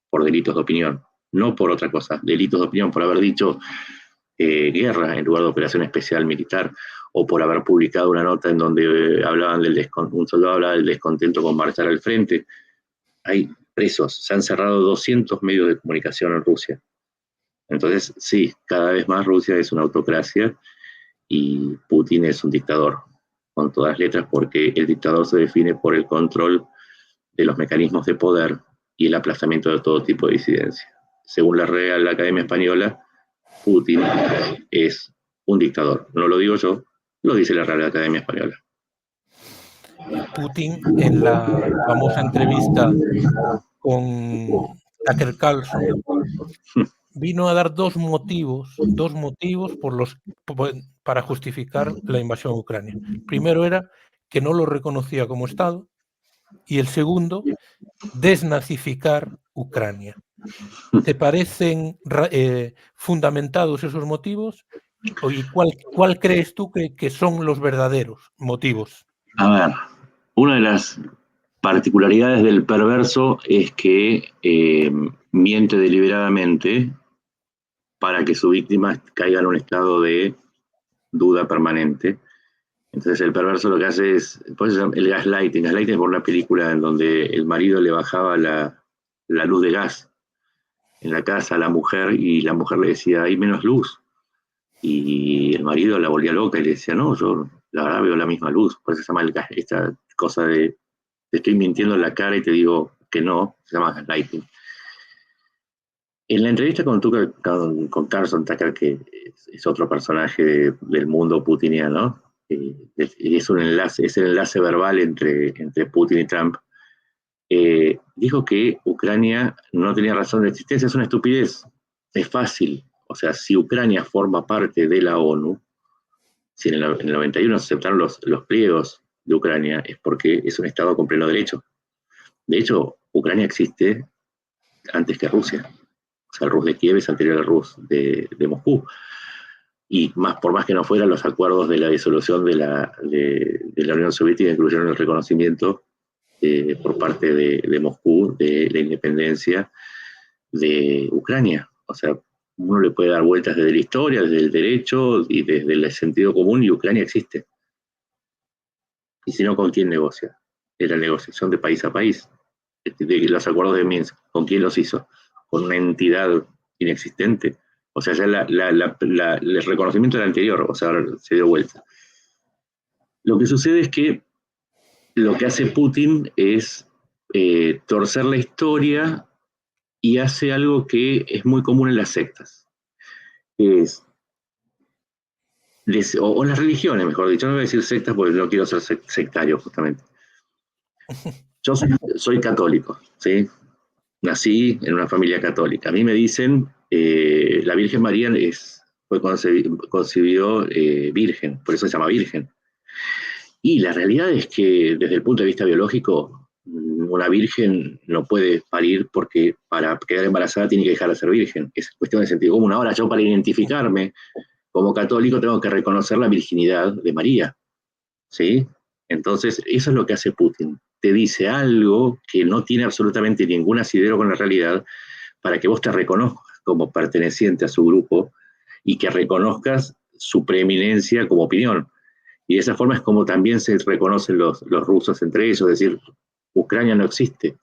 por delitos de opinión, no por otra cosa, delitos de opinión, por haber dicho guerra en lugar de operación especial militar, o por haber publicado una nota en donde hablaban un soldado hablaba del descontento con marchar al frente. Hay presos, se han cerrado 200 medios de comunicación en Rusia. Entonces, sí, cada vez más Rusia es una autocracia y Putin es un dictador, con todas letras, porque el dictador se define por el control de los mecanismos de poder y el aplastamiento de todo tipo de disidencia. Según la Real Academia Española, Putin es un dictador. No lo digo yo, lo dice la Real Academia Española. Putin, en la famosa entrevista con Tucker Carlson, vino a dar dos motivos para justificar la invasión a Ucrania. El primero era que no lo reconocía como Estado, y el segundo, desnazificar Ucrania. ¿Te parecen fundamentados esos motivos? ¿Y cuál crees tú que son los verdaderos motivos? A ver, una de las particularidades del perverso es que miente deliberadamente para que su víctima caiga en un estado de duda permanente. Entonces el perverso lo que hace es, pues, el gaslighting. Gaslighting es por una película en donde el marido le bajaba la luz de gas en la casa a la mujer y la mujer le decía, hay menos luz. Y el marido la volvía loca y le decía, no, yo la verdad veo la misma luz. Por eso se llama esta cosa de te estoy mintiendo en la cara y te digo que no, se llama gaslighting. En la entrevista con Carlson Tucker, que es otro personaje del mundo putiniano, es el enlace verbal entre Putin y Trump, dijo que Ucrania no tenía razón de existencia. Es una estupidez. Es fácil. O sea, si Ucrania forma parte de la ONU, si en el 91 se aceptaron los pliegos de Ucrania, es porque es un Estado con pleno derecho. De hecho, Ucrania existe antes que Rusia. O sea, el Rus de Kiev es anterior al Rus de Moscú. Y por más que no fueran los acuerdos de la disolución de la Unión Soviética, incluyeron el reconocimiento por parte de Moscú de la independencia de Ucrania. O sea, uno le puede dar vueltas desde la historia, desde el derecho y desde el sentido común, y Ucrania existe. Y si no, ¿con quién negocia? Es la negociación de país a país. Los acuerdos de Minsk, ¿con quién los hizo? Con una entidad inexistente. O sea, ya el reconocimiento del anterior, o sea, se dio vuelta. Lo que sucede es que lo que hace Putin es torcer la historia y hace algo que es muy común en las sectas. Es, o las religiones, mejor dicho, no voy a decir sectas porque no quiero ser sectario, justamente. Yo soy católico, ¿sí? Nací en una familia católica. A mí me dicen, la Virgen María fue concebió virgen, por eso se llama virgen. Y la realidad es que desde el punto de vista biológico, una virgen no puede parir porque para quedar embarazada tiene que dejar de ser virgen. Es cuestión de sentido común. Ahora yo para identificarme como católico tengo que reconocer la virginidad de María, ¿sí? Entonces eso es lo que hace Putin. Te dice algo que no tiene absolutamente ningún asidero con la realidad para que vos te reconozcas como perteneciente a su grupo y que reconozcas su preeminencia como opinión. Y de esa forma es como también se reconocen los rusos entre ellos, es decir, Ucrania no existe.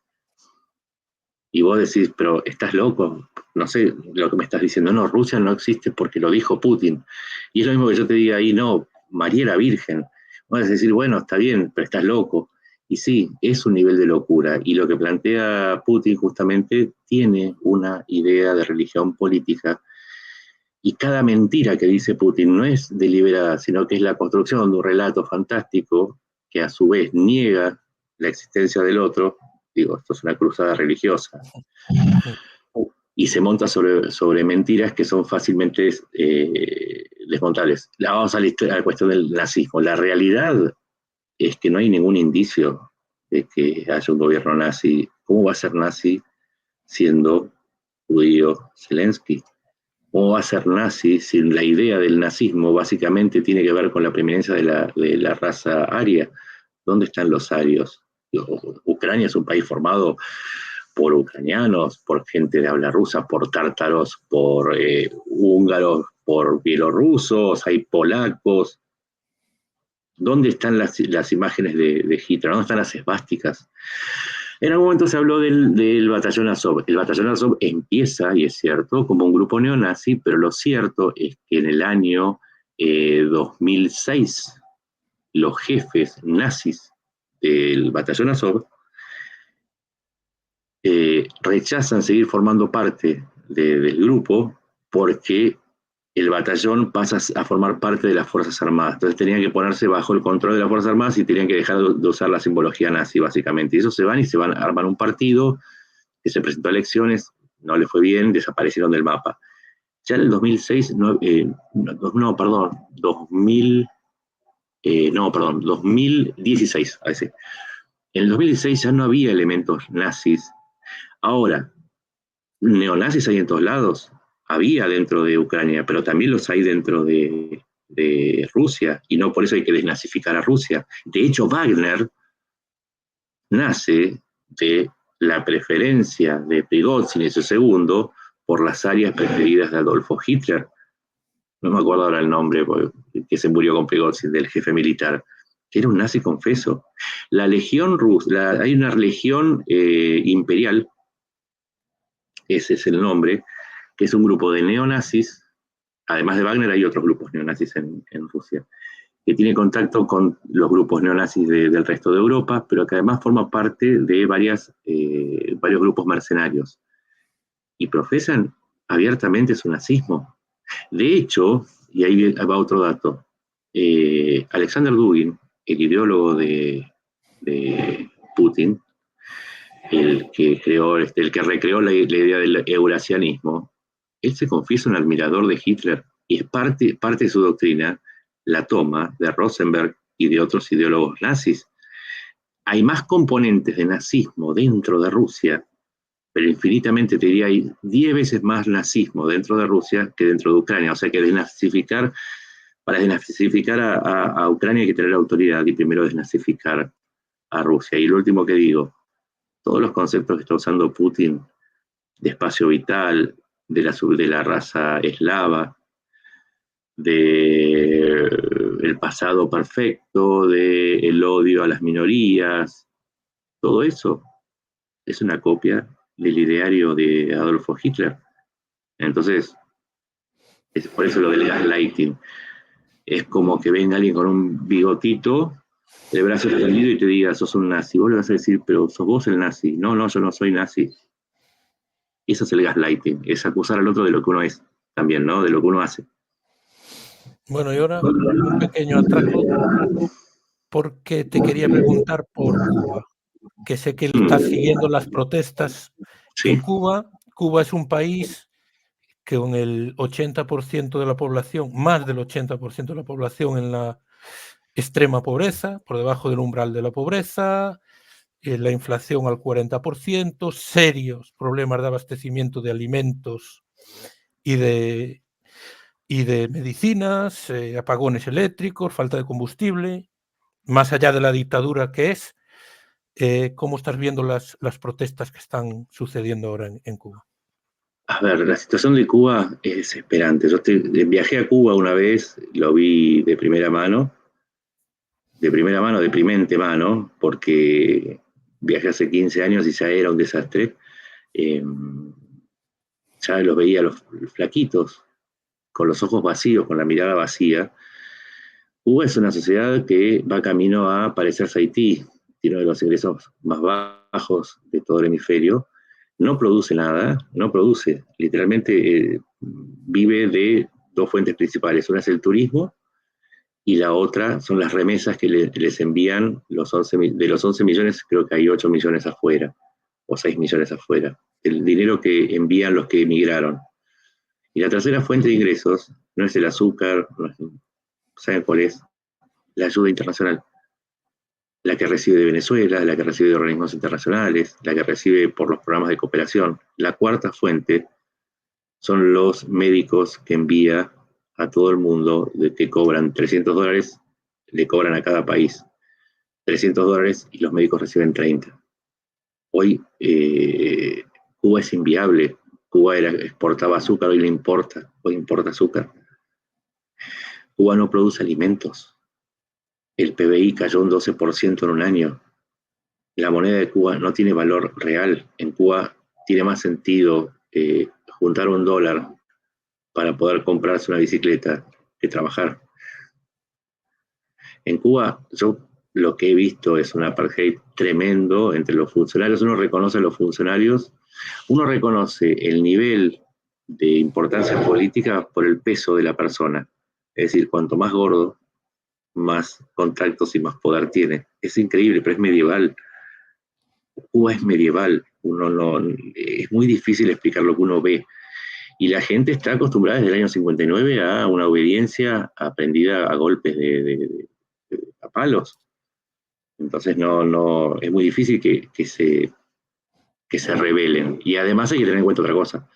Y vos decís, pero estás loco, no sé lo que me estás diciendo. No, Rusia no existe porque lo dijo Putin. Y es lo mismo que yo te diga ahí, no, María era virgen. Vas a decir, bueno, está bien, pero estás loco. Y sí, es un nivel de locura. Y lo que plantea Putin justamente tiene una idea de religión política. Y cada mentira que dice Putin no es deliberada, sino que es la construcción de un relato fantástico que a su vez niega la existencia del otro. Digo, esto es una cruzada religiosa. Y se monta sobre mentiras que son fácilmente desmontables. Vamos a la cuestión del nazismo. La realidad es que no hay ningún indicio de que haya un gobierno nazi. ¿Cómo va a ser nazi siendo judío Zelensky? ¿Cómo va a ser nazi si la idea del nazismo básicamente tiene que ver con la preeminencia de la raza aria? ¿Dónde están los arios? Ucrania es un país formado por ucranianos, por gente de habla rusa, por tártaros, por húngaros, por bielorrusos, hay polacos. ¿Dónde están las imágenes de Hitler? ¿Dónde están las esvásticas? En algún momento se habló del batallón Azov. El batallón Azov empieza, y es cierto, como un grupo neonazi, pero lo cierto es que en el año 2006 los jefes nazis del batallón Azov rechazan seguir formando parte del grupo porque el batallón pasa a formar parte de las Fuerzas Armadas. Entonces tenían que ponerse bajo el control de las Fuerzas Armadas y tenían que dejar de usar la simbología nazi, básicamente. Y eso se van, arman un partido que se presentó a elecciones, no le fue bien, desaparecieron del mapa. Ya en el 2006, 2016, a veces. En el 2016 ya no había elementos nazis. Ahora, neonazis hay en todos lados. Había dentro de Ucrania, pero también los hay dentro de Rusia, y no por eso hay que desnazificar a Rusia. De hecho, Wagner nace de la preferencia de Prigozhin y su segundo por las áreas preferidas de Adolfo Hitler. No me acuerdo ahora el nombre, que se murió con Prigozhin, del jefe militar, que era un nazi confeso. La legión rusa, hay una legión imperial, ese es el nombre, que es un grupo de neonazis. Además de Wagner hay otros grupos neonazis en Rusia, que tiene contacto con los grupos neonazis del resto de Europa, pero que además forma parte de varios grupos mercenarios. Y profesan abiertamente su nazismo. De hecho, y ahí va otro dato, Alexander Dugin, el ideólogo de Putin, el que recreó la idea del eurasianismo, él se confiesa un admirador de Hitler y es parte de su doctrina la toma de Rosenberg y de otros ideólogos nazis. Hay más componentes de nazismo dentro de Rusia, pero infinitamente te diría hay 10 veces más nazismo dentro de Rusia que dentro de Ucrania. O sea que para desnazificar a Ucrania hay que tener autoridad y primero desnazificar a Rusia. Y lo último que digo, todos los conceptos que está usando Putin de espacio vital, de la raza eslava, de el pasado perfecto, de el odio a las minorías, todo eso es una copia del ideario de Adolfo Hitler. Entonces, es por eso lo del gaslighting. Es como que venga alguien con un bigotito, el brazo extendido y te diga, sos un nazi. Vos le vas a decir, pero sos vos el nazi. No, no, yo no soy nazi. Eso es el gaslighting, es acusar al otro de lo que uno es, también, ¿no? De lo que uno hace. Bueno, y ahora un pequeño atraco, porque te quería preguntar por Cuba, que sé que estás siguiendo las protestas en Sí. Cuba. Cuba es un país que con el 80% de la población, más del 80% de la población en la extrema pobreza, por debajo del umbral de la pobreza, la inflación al 40%, serios problemas de abastecimiento de alimentos y de medicinas, apagones eléctricos, falta de combustible, más allá de la dictadura que es. ¿Cómo estás viendo las protestas que están sucediendo ahora en Cuba? A ver, la situación de Cuba es desesperante. Viajé a Cuba una vez, lo vi de primera mano, deprimente mano, porque viajé hace 15 años y ya era un desastre. Eh, ya los veía los flaquitos, con los ojos vacíos, con la mirada vacía. Cuba es una sociedad que va camino a parecerse a Haití, tiene uno de los ingresos más bajos de todo el hemisferio, no produce nada, no produce, literalmente vive de dos fuentes principales, una es el turismo y la otra son las remesas que les envían de los 11 millones, creo que hay 8 millones afuera, o 6 millones afuera, el dinero que envían los que emigraron. Y la tercera fuente de ingresos no es el azúcar, ¿saben cuál es? La ayuda internacional, la que recibe de Venezuela, la que recibe de organismos internacionales, la que recibe por los programas de cooperación. La cuarta fuente son los médicos que envía a todo el mundo, de que cobran $300, le cobran a cada país $300 y los médicos reciben 30. Hoy Cuba es inviable. Cuba exportaba azúcar, hoy hoy importa azúcar. Cuba no produce alimentos. El PBI cayó un 12% en un año. La moneda de Cuba no tiene valor real. En Cuba tiene más sentido juntar $1 para poder comprarse una bicicleta que trabajar. En Cuba, yo lo que he visto es un apartheid tremendo entre los funcionarios. Uno reconoce a los funcionarios, uno reconoce el nivel de importancia política por el peso de la persona. Es decir, cuanto más gordo, más contactos y más poder tiene. Es increíble, pero es medieval. Cuba es medieval, es muy difícil explicar lo que uno ve. Y la gente está acostumbrada desde el año 59 a una obediencia aprendida a golpes a palos. Entonces es muy difícil que se rebelen. Y además hay que tener en cuenta otra cosa.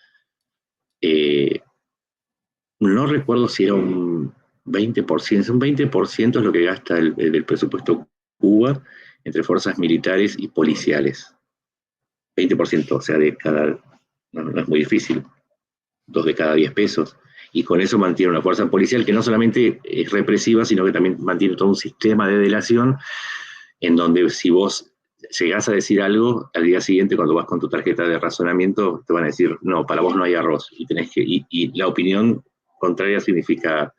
No recuerdo si era un 20%, un 20% es lo que gasta el presupuesto Cuba entre fuerzas militares y policiales. 20%, o sea, no es muy difícil, 2 de cada 10 pesos. Y con eso mantiene una fuerza policial que no solamente es represiva, sino que también mantiene todo un sistema de delación en donde si vos llegás a decir algo, al día siguiente cuando vas con tu tarjeta de razonamiento, te van a decir, no, para vos no hay arroz. Y la opinión contraria significa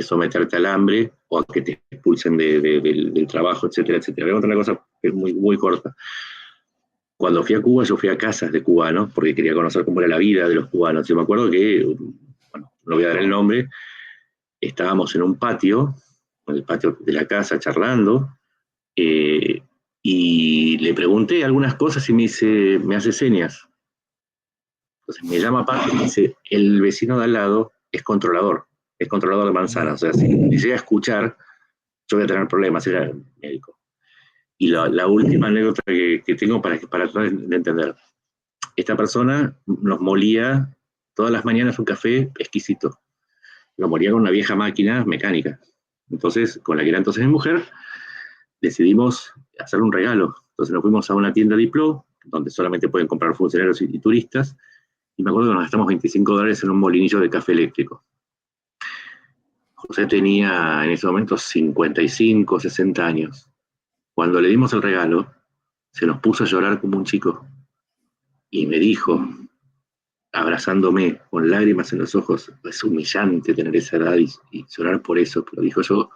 someterte al hambre o a que te expulsen del trabajo, etcétera, etcétera. Voy a contar una cosa que es muy, muy corta. Cuando fui a Cuba, yo fui a casas de cubanos, porque quería conocer cómo era la vida de los cubanos. Yo me acuerdo que, bueno, no voy a dar el nombre, estábamos en un patio, en el patio de la casa, charlando, y le pregunté algunas cosas y me hace señas. Entonces me llama aparte y me dice, el vecino de al lado es controlador de manzanas, o sea, si me llega a escuchar, yo voy a tener problemas, era médico. Y la última anécdota que tengo para tratar de entender. Esta persona nos molía todas las mañanas un café exquisito. Lo molía con una vieja máquina mecánica. Entonces, con la que era entonces mi mujer, decidimos hacer un regalo. Entonces nos fuimos a una tienda Diplo, donde solamente pueden comprar funcionarios y turistas, y me acuerdo que nos gastamos $25 en un molinillo de café eléctrico. José tenía en ese momento 55, 60 años. Cuando le dimos el regalo, se nos puso a llorar como un chico. Y me dijo, abrazándome con lágrimas en los ojos, es humillante tener esa edad y llorar por eso, pero dijo, yo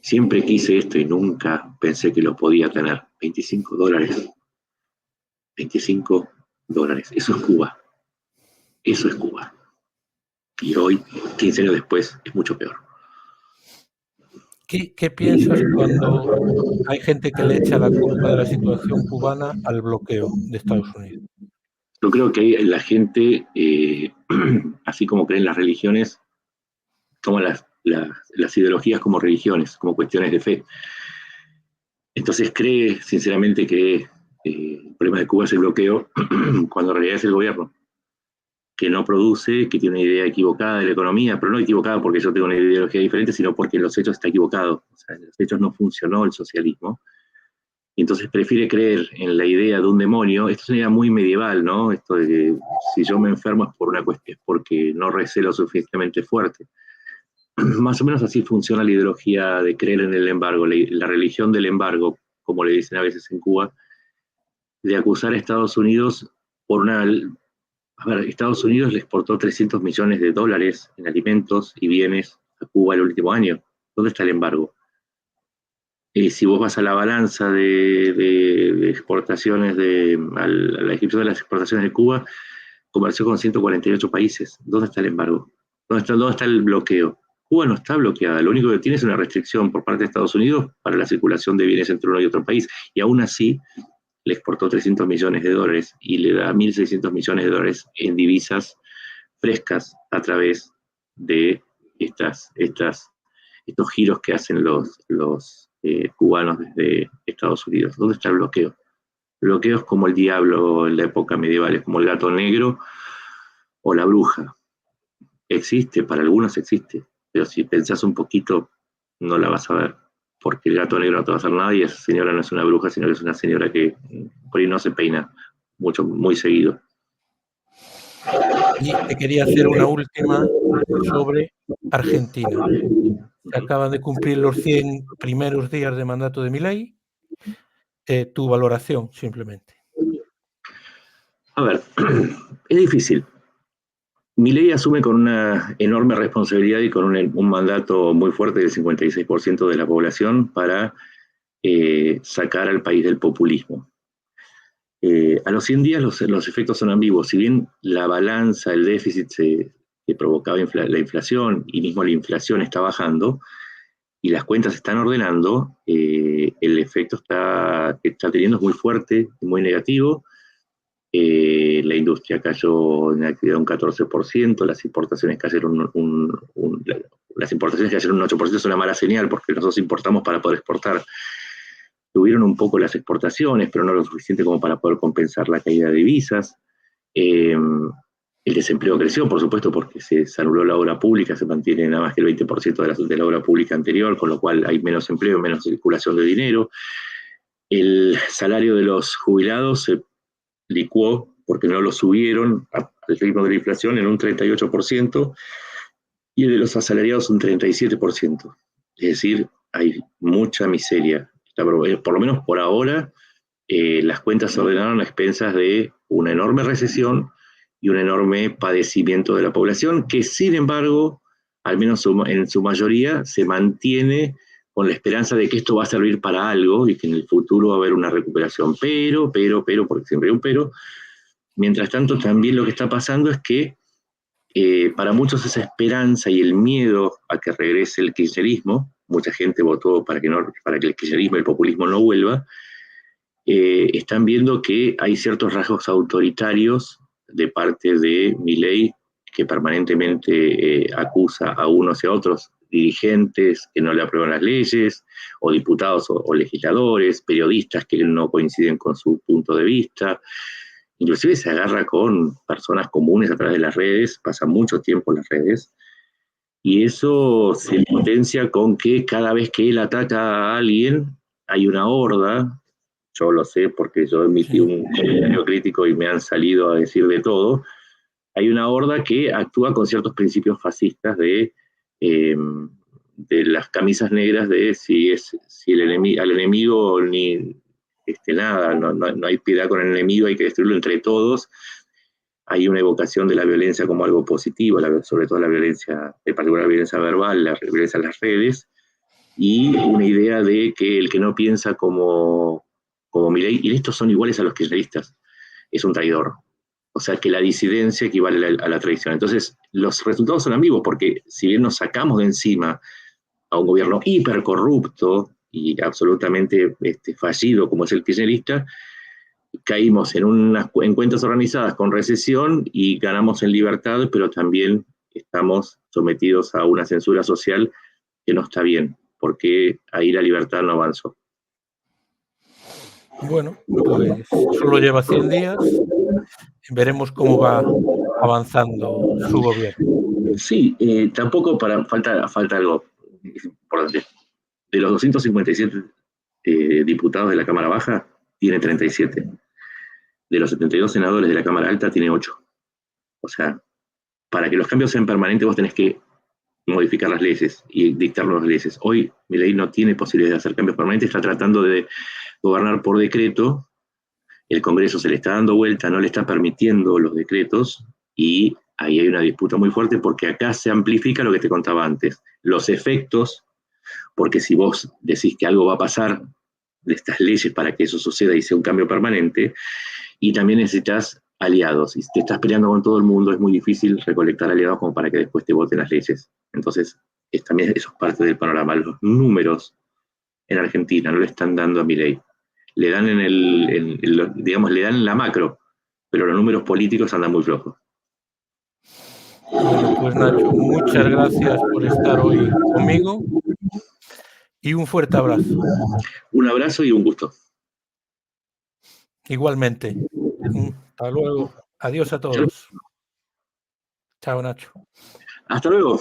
siempre quise esto y nunca pensé que lo podía tener. $25. $25. Eso es Cuba. Eso es Cuba. Y hoy, 15 años después, es mucho peor. ¿Qué piensas cuando hay gente que le echa la culpa de la situación cubana al bloqueo de Estados Unidos? Yo creo que la gente, así como creen las religiones, toma las ideologías como religiones, como cuestiones de fe. Entonces cree sinceramente que el problema de Cuba es el bloqueo, cuando en realidad es el gobierno, que no produce, que tiene una idea equivocada de la economía, pero no equivocada porque yo tengo una ideología diferente, sino porque en los hechos está equivocado. O sea, en los hechos no funcionó el socialismo. Y entonces prefiere creer en la idea de un demonio. Esto es una idea muy medieval, ¿no? Esto de que si yo me enfermo es por una cuestión, es porque no recé lo suficientemente fuerte. Más o menos así funciona la ideología de creer en el embargo, la religión del embargo, como le dicen a veces en Cuba, de acusar a Estados Unidos por una... A ver, Estados Unidos le exportó $300 millones en alimentos y bienes a Cuba el último año. ¿Dónde está el embargo? Si vos vas a la balanza de exportaciones, a la descripción de las exportaciones de Cuba, comerció con 148 países. ¿Dónde está el embargo? ¿Dónde está el bloqueo? Cuba no está bloqueada, lo único que tiene es una restricción por parte de Estados Unidos para la circulación de bienes entre uno y otro país, y aún así le exportó $300 millones y le da $1.600 millones en divisas frescas a través de estos giros que hacen los cubanos desde Estados Unidos. ¿Dónde está el bloqueo? Bloqueos como el diablo en la época medieval, es como el gato negro o la bruja. Existe, para algunos existe, pero si pensás un poquito, no la vas a ver, porque el gato negro no te va a hacer nada y esa señora no es una bruja, sino que es una señora que por ahí no se peina mucho, muy seguido. Y te quería hacer una última sobre Argentina. Se acaban de cumplir los 100 primeros días de mandato de Milei. Tu valoración, simplemente. A ver, es difícil. Milei asume con una enorme responsabilidad y con un mandato muy fuerte del 56% de la población para sacar al país del populismo. A los 100 días los efectos son ambiguos. Si bien la balanza, el déficit que provocaba la inflación y mismo la inflación está bajando y las cuentas se están ordenando, el efecto que está teniendo es muy fuerte, muy negativo. La industria cayó en actividad un 14%, las importaciones cayeron un 8%, es una mala señal porque nosotros importamos para poder exportar. Tuvieron un poco las exportaciones, pero no lo suficiente como para poder compensar la caída de divisas. El desempleo creció, por supuesto, porque se anuló la obra pública, se mantiene nada más que el 20% de la obra pública anterior, con lo cual hay menos empleo, menos circulación de dinero. El salario de los jubilados se licuó porque no lo subieron al ritmo de la inflación en un 38% y el de los asalariados un 37%. Es decir, hay mucha miseria. Por lo menos por ahora, las cuentas se ordenaron a expensas de una enorme recesión y un enorme padecimiento de la población, que sin embargo, al menos en su mayoría, se mantiene con la esperanza de que esto va a servir para algo y que en el futuro va a haber una recuperación. Pero, porque siempre hay un pero. Mientras tanto, también lo que está pasando es que para muchos esa esperanza y el miedo a que regrese el kirchnerismo, mucha gente votó para que el kirchnerismo y el populismo no vuelva, están viendo que hay ciertos rasgos autoritarios de parte de Milei que permanentemente acusa a unos y a otros dirigentes que no le aprueban las leyes, o diputados o legisladores, periodistas que no coinciden con su punto de vista. Inclusive se agarra con personas comunes a través de las redes, pasa mucho tiempo en las redes, y eso se potencia con que cada vez que él ataca a alguien hay una horda. Yo lo sé porque yo emití un comentario crítico y me han salido a decir de todo. Hay una horda que actúa con ciertos principios fascistas de las camisas negras, de si al enemigo ni nada, no hay piedad con el enemigo, hay que destruirlo entre todos. Hay una evocación de la violencia como algo positivo, sobre todo la violencia, en particular la violencia verbal, la violencia en las redes, y una idea de que el que no piensa como Milei, y estos son iguales a los kirchneristas, es un traidor. O sea que la disidencia equivale a la traición. Entonces, los resultados son ambiguos, porque si bien nos sacamos de encima a un gobierno hipercorrupto y absolutamente fallido como es el kirchnerista, caímos en unas cuentas organizadas con recesión y ganamos en libertad, pero también estamos sometidos a una censura social que no está bien, porque ahí la libertad no avanzó. Bueno, pues solo lleva 100 días. Veremos cómo va avanzando su gobierno. Sí, tampoco falta algo importante. De los 257 diputados de la Cámara Baja, tiene 37. De los 72 senadores de la Cámara Alta, tiene 8. O sea, para que los cambios sean permanentes, vos tenés que modificar las leyes y dictar nuevas leyes. Hoy Milei no tiene posibilidad de hacer cambios permanentes, está tratando de gobernar por decreto. El Congreso se le está dando vuelta, no le está permitiendo los decretos, y ahí hay una disputa muy fuerte porque acá se amplifica lo que te contaba antes. Los efectos, porque si vos decís que algo va a pasar de estas leyes para que eso suceda y sea un cambio permanente, y también necesitas aliados. Y si te estás peleando con todo el mundo, es muy difícil recolectar aliados como para que después te voten las leyes. Entonces, también eso es parte del panorama. Los números en Argentina no le están dando a Milei. Le dan digamos, le dan en la macro, pero los números políticos andan muy flojos. Bueno, pues Nacho, muchas gracias por estar hoy conmigo y un fuerte abrazo. Un abrazo y un gusto. Igualmente. Hasta luego. Adiós a todos. Chao, Nacho. Hasta luego.